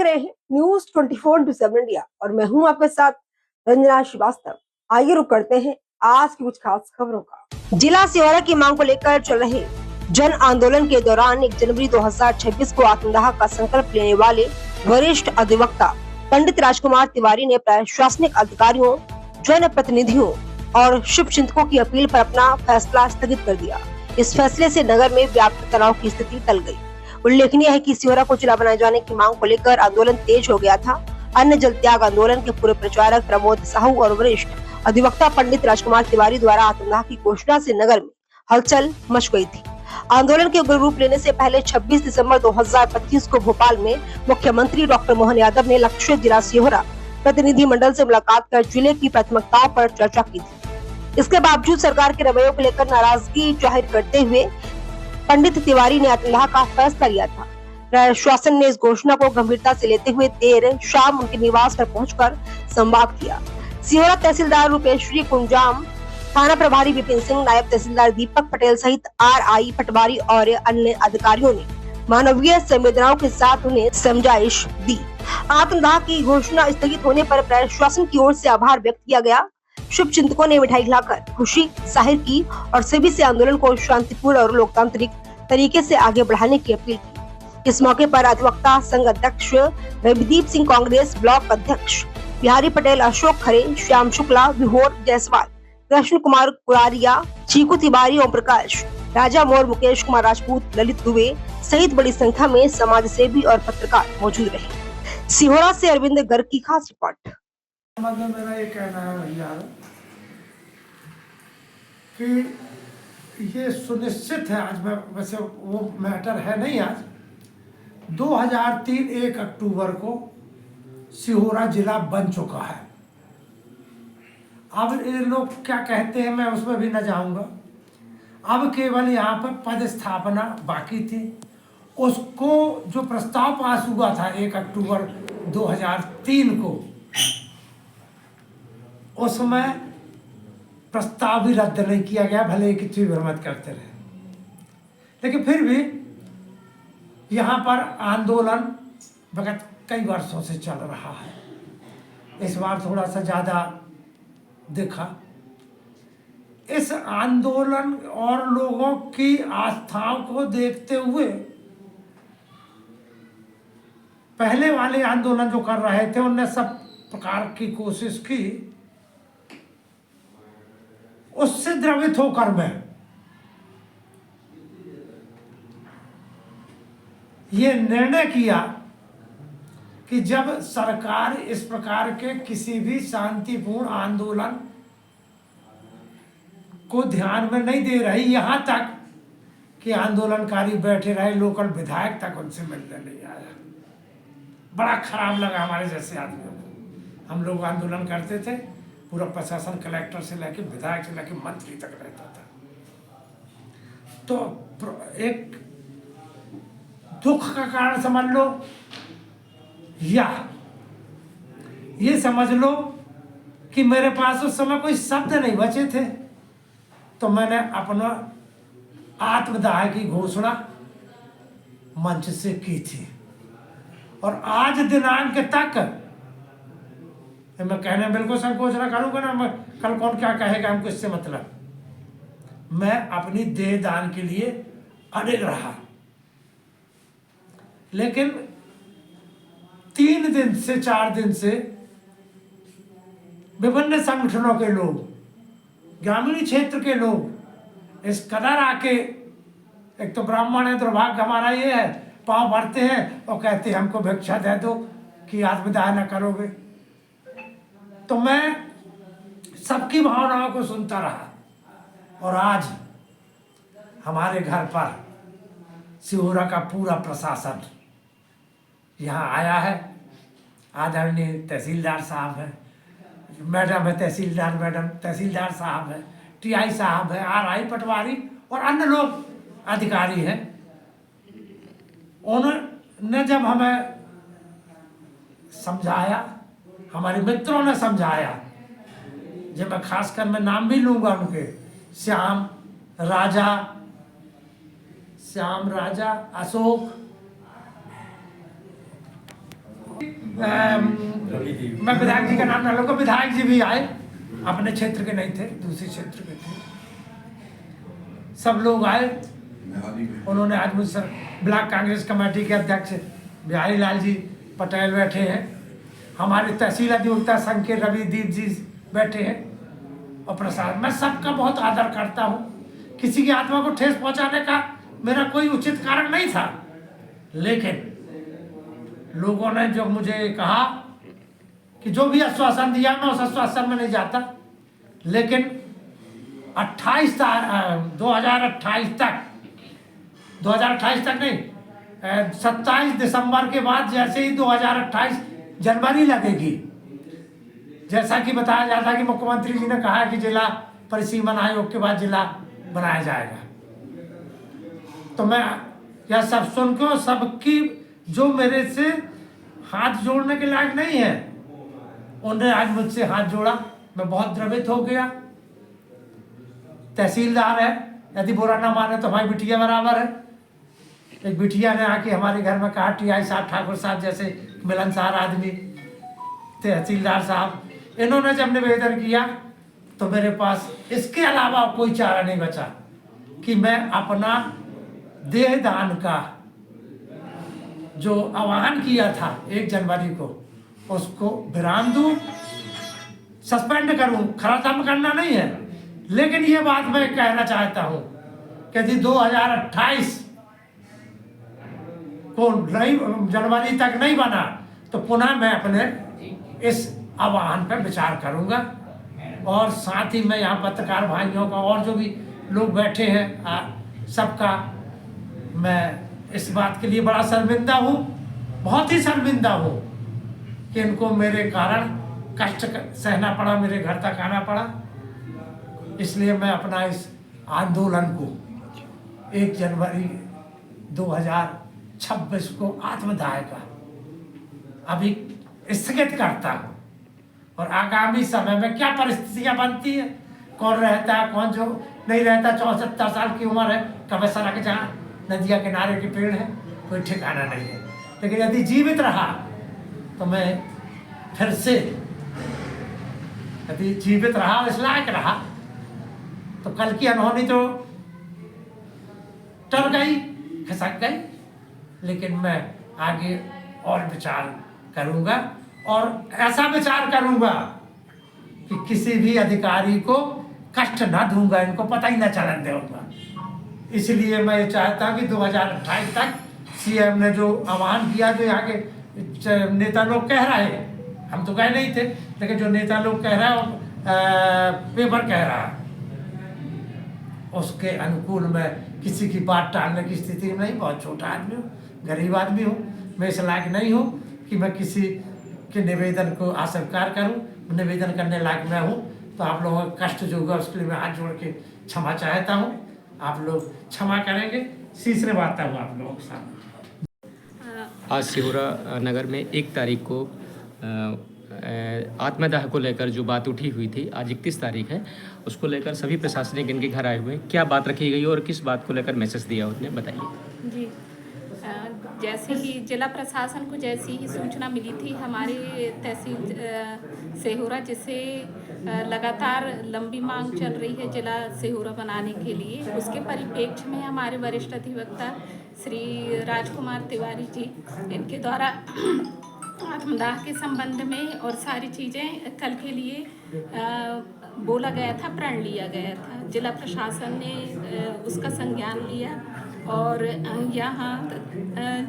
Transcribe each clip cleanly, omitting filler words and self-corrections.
रहे हैं news 24/7 India और मैं हूं आपके साथ रंजना श्रीवास्तव। आइए रुक करते हैं आज की कुछ खास खबरों का। जिला सिहोरा की मांग को लेकर चल रहे जन आंदोलन के दौरान 1 जनवरी 2026 को आत्मदाह का संकल्प लेने वाले वरिष्ठ अधिवक्ता पंडित राजकुमार तिवारी ने प्रशासनिक अधिकारियों, जन प्रतिनिधियों और शुभ चिंतकों की अपील पर अपना फैसला स्थगित कर दिया। इस फैसले से नगर में व्यापक तनाव की स्थिति टल गई। उल्लेखनीय है कि सिहोरा को जिला बनाए जाने की मांग को लेकर आंदोलन तेज हो गया था। अन्य जल त्याग आंदोलन के पूर्व प्रचारक प्रमोद साहू और वरिष्ठ अधिवक्ता पंडित राजकुमार तिवारी द्वारा आत्मदाह की घोषणा से नगर में हलचल मच गई थी। आंदोलन के उग्र रूप लेने से पहले 26 दिसंबर 2025 को भोपाल में मुख्यमंत्री डॉक्टर मोहन यादव ने लक्षित जिला सिहोरा प्रतिनिधि मंडल से मुलाकात कर जिले की प्राथमिकताओं पर चर्चा की थी। इसके बावजूद सरकार के रवैये को लेकर नाराजगी जाहिर करते हुए पंडित तिवारी ने आत्मदाह का फैसला लिया था। प्रशासन ने इस घोषणा को गंभीरता से लेते हुए देर शाम उनके निवास पर पहुंचकर संवाद किया। सिहोरा तहसीलदार रूपेश्वरी कुंजाम, थाना प्रभारी विपिन सिंह, नायब तहसीलदार दीपक पटेल सहित RI पटवारी और अन्य अधिकारियों ने मानवीय संवेदनाओं के साथ उन्हें समझाइश दी। आत्मदाह की घोषणा स्थगित होने पर प्रशासन की ओर से आभार व्यक्त किया गया। शुभ चिंतकों ने मिठाई खिलाकर खुशी जाहिर की और सभी से आंदोलन को शांतिपूर्ण और लोकतांत्रिक तरीके से आगे बढ़ाने की अपील की। इस मौके पर अधिवक्ता संघ अध्यक्ष रविदीप सिंह, कांग्रेस ब्लॉक अध्यक्ष बिहारी पटेल, अशोक खरे, श्याम शुक्ला, विहोर जायसवाल, कृष्ण कुमार कुरारिया, चीकू तिवारी, ओम प्रकाश, राजा मोर, मुकेश कुमार राजपूत, ललित दुबे सहित बड़ी संख्या में समाज सेवी और पत्रकार मौजूद रहे। सिहोरा से अरविंद गर्ग की खास रिपोर्ट। मतलब मेरा ये कहना है भैया कि ये सुनिश्चित है, आज मैं वैसे वो मैटर है नहीं, आज 2003 1 अक्टूबर को सिहोरा जिला बन चुका है। अब ये लोग क्या कहते हैं मैं उसमें भी न जाऊंगा। अब केवल यहाँ पर पद स्थापना बाकी थी। उसको जो प्रस्ताव पास हुआ था 1 अक्टूबर 2003 को, उसमें प्रस्ताव भी रद्द नहीं किया गया, भले ही कितनी भी हिम्मत करते रहे। लेकिन फिर भी यहाँ पर आंदोलन विगत कई वर्षों से चल रहा है। इस बार थोड़ा सा ज़्यादा दिखा। इस आंदोलन और लोगों की आस्थाओं को देखते हुए पहले वाले आंदोलन जो कर रहे थे उनने सब प्रकार की कोशिश की। उससे द्रवित होकर मैं ये निर्णय किया कि जब सरकार इस प्रकार के किसी भी शांतिपूर्ण आंदोलन को ध्यान में नहीं दे रही, यहाँ तक कि आंदोलनकारी बैठे रहे, लोकल विधायक तक उनसे मिलने नहीं आया। बड़ा खराब लगा हमारे जैसे आदमियों को। हम लोग आंदोलन करते थे, पूरा प्रशासन कलेक्टर से लेकर विधायक से लेकर मंत्री तक रहता था। तो एक दुख का कारण समझ लो या ये समझ लो कि मेरे पास उस समय कोई शब्द नहीं बचे थे, तो मैंने अपना आत्मदाह की घोषणा मंच से की थी। और आज दिनांक तक मैं कहने बिल्कुल संकोच ना करूँगा ना, मैं कल कौन क्या कहेगा हमको इससे मतलब। मैं अपनी देह दान के लिए अड़िग रहा। लेकिन 3 दिन से 4 दिन से विभिन्न संगठनों के लोग, ग्रामीण क्षेत्र के लोग इस कदर आके, एक तो ब्राह्मण है, दुर्भाग्य हमारा ये है, पाँव भरते हैं और कहते हैं हमको भिक्षा दे दो कि आत्मदाह न करोगे। तो मैं सबकी भावनाओं को सुनता रहा और आज हमारे घर पर सिहोरा का पूरा प्रशासन यहाँ आया है। आदरणीय तहसीलदार साहब हैं, मैडम है तहसीलदार मैडम, तहसीलदार साहब है, TI साहब है, RI पटवारी और अन्य लोग अधिकारी हैं। उन्होंने जब हमें समझाया, हमारे मित्रों ने समझाया, जब मैं खासकर मैं नाम भी लूँगा उनके, श्याम राजा, अशोक मैं विधायक जी का नाम ना लूँगा, विधायक जी भी आए, अपने क्षेत्र के नहीं थे, दूसरे क्षेत्र के थे, सब लोग आए। उन्होंने आज मुझसे ब्लॉक कांग्रेस कमेटी के अध्यक्ष बिहारी लाल जी पटेल बैठे हैं, हमारे तहसील अधिवक्ता संघ के रविदीप जी बैठे हैं, और प्रसाद। मैं सबका बहुत आदर करता हूँ। किसी की आत्मा को ठेस पहुंचाने का मेरा कोई उचित कारण नहीं था, लेकिन लोगों ने जो मुझे कहा कि जो भी आश्वासन दिया, मैं उस आश्वासन में नहीं जाता, लेकिन 2028 तक नहीं, 27 दिसंबर के बाद जैसे ही 2028 जनवरी लगेगी, जैसा कि बताया जाता कि मुख्यमंत्री जी ने कहा कि जिला परिसीमन आयोग के बाद जिला बनाया जाएगा, तो मैं यह सब सुन के सबकी जो मेरे से हाथ जोड़ने के लायक नहीं है, उन्होंने आज मुझसे हाथ जोड़ा। मैं बहुत द्रवित हो गया। तहसीलदार है, यदि बुरा ना माने तो हमारी बिटिया बराबर है। एक बिटिया ने आके हमारे घर में कहा, टीआई साहब, ठाकुर साहब जैसे मिलनसार आदमी, तहसीलदार साहब, इन्होंने जब निवेदन किया तो मेरे पास इसके अलावा कोई चारा नहीं बचा कि मैं अपना देह दान का जो आह्वान किया था 1 जनवरी को, उसको विराम दूं, सस्पेंड करूं। खत्म करना नहीं है, लेकिन ये बात मैं कहना चाहता हूं कि यदि 2028 को नहीं, जनवरी तक नहीं बना, तो पुनः मैं अपने इस आह्वान पर विचार करूंगा। और साथ ही मैं यहाँ पत्रकार भाइयों का और जो भी लोग बैठे हैं सबका मैं इस बात के लिए बड़ा शर्मिंदा हूँ, बहुत ही शर्मिंदा हूँ कि इनको मेरे कारण कष्ट सहना पड़ा, मेरे घर तक आना पड़ा। इसलिए मैं अपना इस आंदोलन को 1 जनवरी 2026 को आत्मदाह का अभी स्थगित करता हूँ, और आगामी समय में क्या परिस्थितियाँ बनती है, कौन रहता है कौन जो नहीं रहता। 74 साल की उम्र है, कभी सड़क जहाँ नदिया किनारे के पेड़ है, कोई ठिकाना नहीं है। लेकिन यदि जीवित रहा तो मैं फिर से, यदि जीवित रहा और इस लायक रहा, तो कल की अनहोनी तो टल गई, खिसक गई, लेकिन मैं आगे और विचार करूंगा, और ऐसा विचार करूंगा कि किसी भी अधिकारी को कष्ट ना दूंगा, इनको पता ही ना चलन दूंगा। इसलिए मैं ये चाहता हूँ कि 2028 तक सीएम ने जो आह्वान किया, जो यहाँ के नेता लोग कह रहे हैं, हम तो कह नहीं थे, लेकिन जो नेता लोग कह रहा है और पेपर कह रहा है, उसके अनुकूल मैं किसी की बात टालने की स्थिति में नहीं। बहुत छोटा आदमी हूँ, गरीब आदमी हूँ, मैं इस लायक नहीं हूँ कि मैं किसी के निवेदन को अस्वीकार करूँ। निवेदन करने लायक मैं हूँ, तो आप लोगों का कष्ट जो होगा उसके लिए मैं हाथ जोड़ के क्षमा चाहता हूँ। आप लोग क्षमा करेंगे, तीसरे बात हूँ आप लोगों के साथ। आज सिहोरा नगर में 1 तारीख को आत्मदाह को लेकर जो बात उठी हुई थी, आज 31 तारीख है, उसको लेकर सभी प्रशासनिक इनके घर आए हुए हैं। क्या बात रखी गई और किस बात को लेकर मैसेज दिया उसने, बताइए। जी, जैसे ही जिला प्रशासन को जैसी ही सूचना मिली थी हमारे तहसील सिहोरा, जिसे लगातार लंबी मांग चल रही है जिला सिहोरा बनाने के लिए, उसके परिप्रेक्ष्य में हमारे वरिष्ठ अधिवक्ता श्री राजकुमार तिवारी जी, इनके द्वारा आत्मदाह के संबंध में और सारी चीज़ें कल के लिए बोला गया था, प्रण लिया गया था। जिला प्रशासन ने उसका संज्ञान लिया, और यहाँ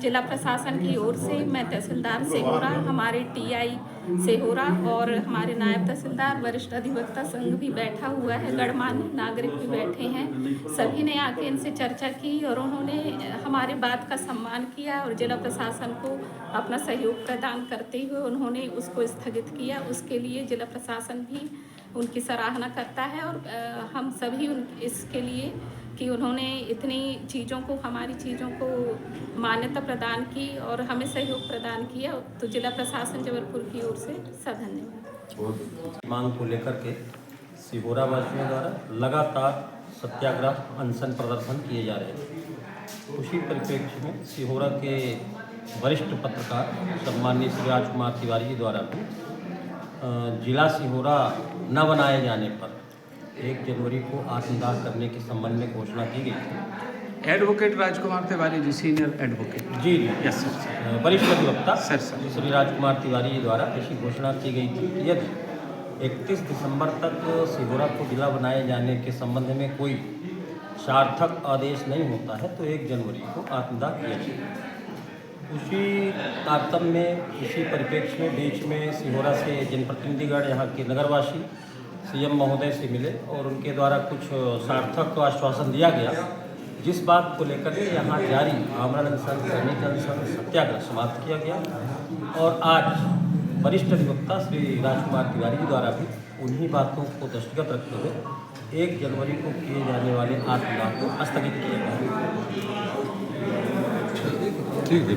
जिला प्रशासन की ओर से मैं तहसीलदार सिहोरा, हमारे टीआई सिहोरा और हमारे नायब तहसीलदार, वरिष्ठ अधिवक्ता संघ भी बैठा हुआ है, गणमान्य नागरिक भी बैठे हैं, सभी ने आके इनसे चर्चा की और उन्होंने हमारे बात का सम्मान किया और जिला प्रशासन को अपना सहयोग प्रदान करते हुए उन्होंने उसको स्थगित किया। उसके लिए जिला प्रशासन भी उनकी सराहना करता है, और हम सभी इसके लिए कि उन्होंने इतनी चीज़ों को, हमारी चीज़ों को मान्यता प्रदान की और हमें सहयोग प्रदान किया, तो जिला प्रशासन जबलपुर की ओर से धन्यवाद। मांग को लेकर के सिहोरा वासियों द्वारा लगातार सत्याग्रह, अनशन, प्रदर्शन किए जा रहे हैं। उसी परिप्रेक्ष्य में सिहोरा के वरिष्ठ पत्रकार सम्माननीय श्री राजकुमार तिवारी जी द्वारा भी जिला सिहोरा न बनाए जाने पर 1 जनवरी को आत्मदाह करने के संबंध में घोषणा की गई थी। एडवोकेट राजकुमार तिवारी जी, सीनियर एडवोकेट। जी यस सर। वरिष्ठ अधिवक्ता सर, सर। श्री राजकुमार तिवारी जी द्वारा ऐसी घोषणा की गई थी कि यदि 31 दिसंबर तक सिहोरा को जिला बनाए जाने के संबंध में कोई सार्थक आदेश नहीं होता है तो 1 जनवरी को आत्मदाह किया जाएगा। उसी तारतम्य में, इसी परिप्रेक्ष्य में बीच में सिहोरा से जनप्रतिनिधिगण, यहाँ के नगरवासी सीएम महोदय से मिले और उनके द्वारा कुछ सार्थक आश्वासन दिया गया, जिस बात को लेकर के यहाँ जारी आमरण अनशन, दैनिक अनशन, सत्याग्रह समाप्त किया गया। और आज वरिष्ठ अधिवक्ता श्री राजकुमार तिवारी जी द्वारा भी उन्हीं बातों को दृष्टिगत रखते हुए 1 जनवरी को किए जाने वाले आत्मदाह को स्थगित किया गया। ठीक है।